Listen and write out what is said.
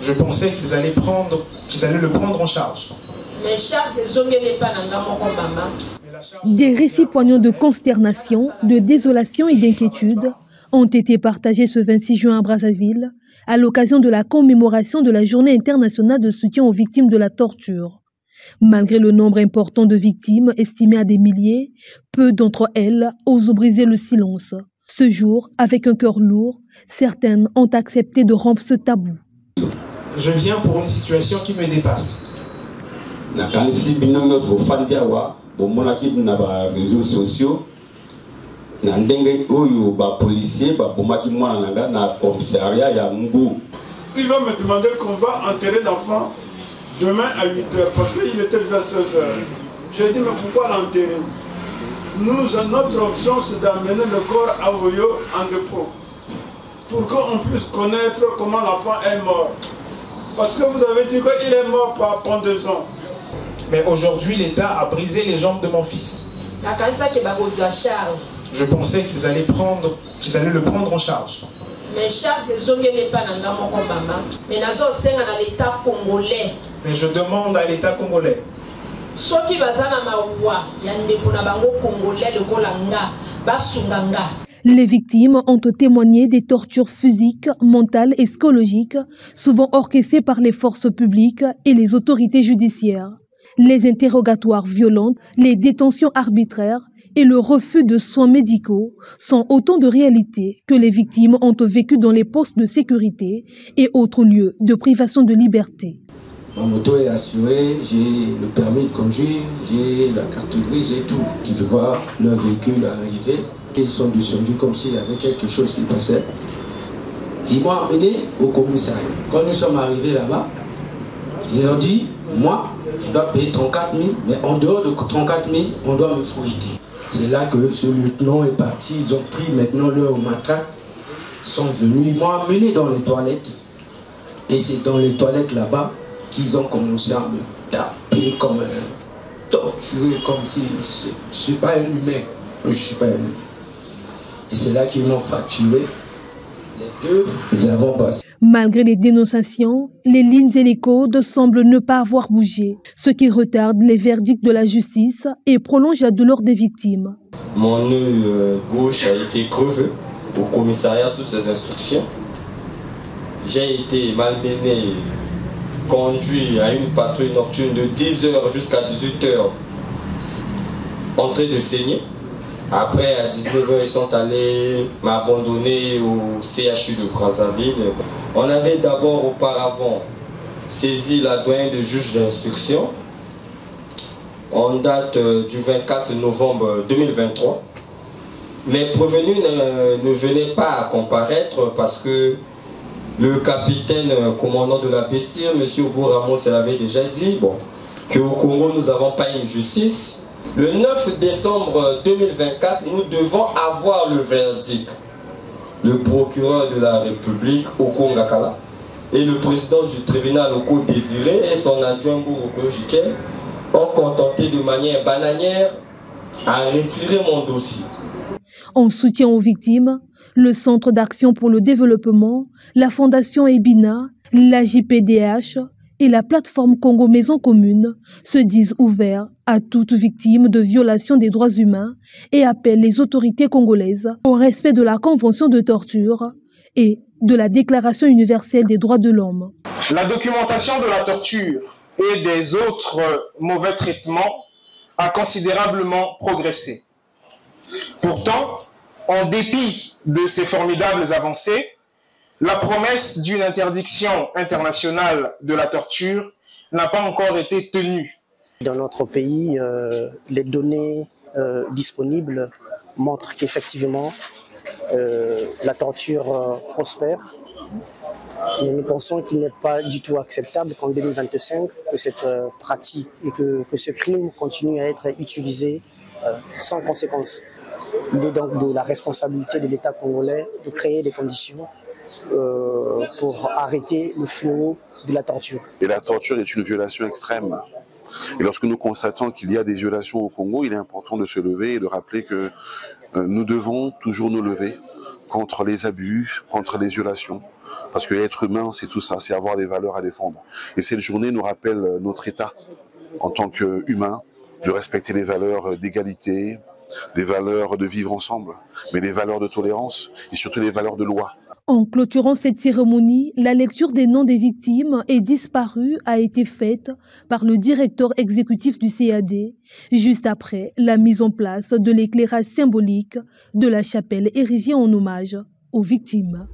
Je pensais qu'ils allaient le prendre en charge. Des récits poignants de consternation, de désolation et d'inquiétude ont été partagés ce 26 juin à Brazzaville à l'occasion de la commémoration de la Journée internationale de soutien aux victimes de la torture. Malgré le nombre important de victimes, estimé à des milliers, peu d'entre elles osent briser le silence. Ce jour, avec un cœur lourd, certaines ont accepté de rompre ce tabou. Je viens pour une situation qui me dépasse. Réseaux sociaux. Il va me demander qu'on va enterrer l'enfant demain à 8 h parce qu'il était déjà 16 h. J'ai dit, mais pourquoi l'enterrer? Notre option, c'est d'amener le corps à Oyo en dépôt pour qu'on puisse connaître comment l'enfant est mort. Parce que vous avez dit qu'il est mort par pendaison. Mais aujourd'hui, l'État a brisé les jambes de mon fils. Je pensais qu'ils allaient le prendre en charge. Mais je demande à l'État congolais. Les victimes ont témoigné des tortures physiques, mentales et psychologiques, souvent orchestrées par les forces publiques et les autorités judiciaires. Les interrogatoires violents, les détentions arbitraires et le refus de soins médicaux sont autant de réalités que les victimes ont vécues dans les postes de sécurité et autres lieux de privation de liberté. Ma moto est assurée, j'ai le permis de conduire, j'ai la carte grise, j'ai tout. Je vois leur véhicule arriver. Ils sont descendus comme s'il y avait quelque chose qui passait. Ils m'ont amené au commissariat. Quand nous sommes arrivés là-bas, ils ont dit, moi, je dois payer 34 000, mais en dehors de 34 000, on doit me fouetter. C'est là que ce lieutenant est parti, ils ont pris maintenant leur matraque, sont venus, ils m'ont amené dans les toilettes. Et c'est dans les toilettes là-bas qu'ils ont commencé à me taper comme un torturé, comme si je ne suis pas un humain. Je ne suis pas un humain. Et c'est là qu'ils m'ont fracturé. Les deux, nous avons passé. Malgré les dénonciations, les lignes et les codes semblent ne pas avoir bougé, ce qui retarde les verdicts de la justice et prolonge la douleur des victimes. Mon œil gauche a été crevé au commissariat sous ses instructions. J'ai été malmené, conduit à une patrouille nocturne de 10 h jusqu'à 18 h en train de saigner. Après, à 19 h, ils sont allés m'abandonner au CHU de Brazzaville. On avait d'abord auparavant saisi la doyenne de juge d'instruction en date du 24 novembre 2023. Les prévenus ne venaient pas à comparaître parce que le capitaine commandant de la BCIR, M. Obo Ramos, l'avait déjà dit qu'au Congo, nous n'avons pas une justice. Le 9 décembre 2024, nous devons avoir le verdict. Le procureur de la République, Oko Ngakala, et le président du tribunal, Oko Désiré, et son adjoint Oko Jikel, ont contenté de manière bananière à retirer mon dossier. En soutien aux victimes, le Centre d'action pour le développement, la Fondation Ebina, la JPDH et la plateforme Congo Maison Commune se disent ouverts à toute victime de violation des droits humains et appellent les autorités congolaises au respect de la Convention de torture et de la Déclaration universelle des droits de l'homme. La documentation de la torture et des autres mauvais traitements a considérablement progressé. Pourtant, en dépit de ces formidables avancées, la promesse d'une interdiction internationale de la torture n'a pas encore été tenue. Dans notre pays, les données disponibles montrent qu'effectivement, la torture prospère. Et nous pensons qu'il n'est pas du tout acceptable qu'en 2025, que cette pratique et que ce crime continue à être utilisé sans conséquence. Il est donc de la responsabilité de l'État congolais de créer des conditions pour arrêter le fléau de la torture. Et la torture est une violation extrême. Et lorsque nous constatons qu'il y a des violations au Congo, il est important de se lever et de rappeler que nous devons toujours nous lever contre les abus, contre les violations, Parce que l'être humain, c'est tout ça, c'est avoir des valeurs à défendre. Et cette journée nous rappelle notre état en tant qu'humain, de respecter les valeurs d'égalité, des valeurs de vivre ensemble, mais des valeurs de tolérance et surtout les valeurs de loi. En clôturant cette cérémonie, la lecture des noms des victimes et disparues a été faite par le directeur exécutif du CAD, juste après la mise en place de l'éclairage symbolique de la chapelle érigée en hommage aux victimes.